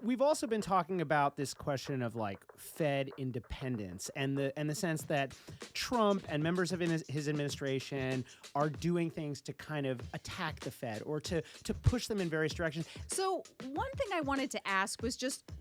We've also been talking about this question of like Fed independence and the sense that Trump and members of his administration are doing things to kind of attack the Fed or to push them in various directions. So one thing I wanted to ask was just,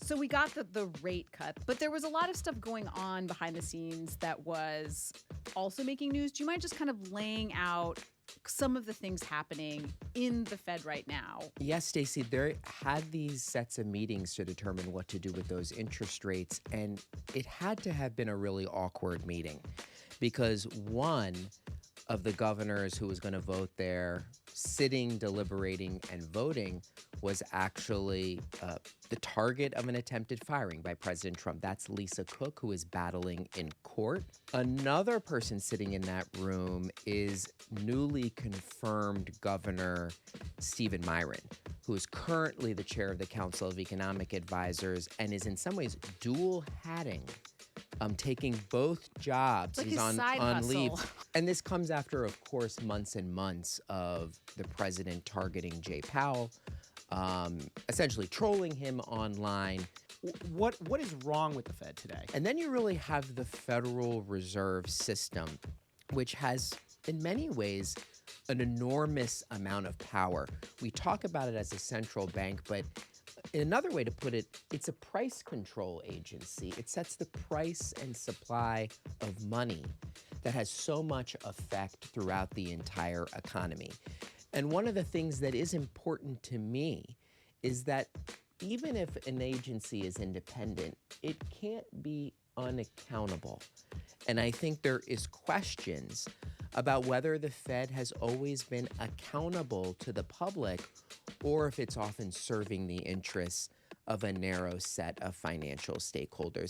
so we got the rate cut, but there was a lot of stuff going on behind the scenes that was also making news. Do you mind just kind of laying out some of the things happening in the Fed right now? Yes, Stacey, there had these sets of meetings to determine what to do with those interest rates, and it had to have been a really awkward meeting because one of the governors who was going to vote there, sitting, deliberating, and voting, was actually the target of an attempted firing by President Trump. That's Lisa Cook, who is battling in court. Another person sitting in that room is newly confirmed Governor Stephen Miran, who is currently the chair of the Council of Economic Advisors and is in some ways dual hatting, taking both jobs. Like He's his side on leave. hustle. And this comes after, of course, months and months of the president targeting Jay Powell, essentially trolling him online. What is wrong with the Fed today? And then you really have the Federal Reserve System, which has, in many ways, an enormous amount of power. We talk about it as a central bank, but another way to put it, it's a price control agency. It sets the price and supply of money that has so much effect throughout the entire economy. And one of the things that is important to me is that even if an agency is independent, it can't be unaccountable. And I think there is questions about whether the Fed has always been accountable to the public or if it's often serving the interests of a narrow set of financial stakeholders.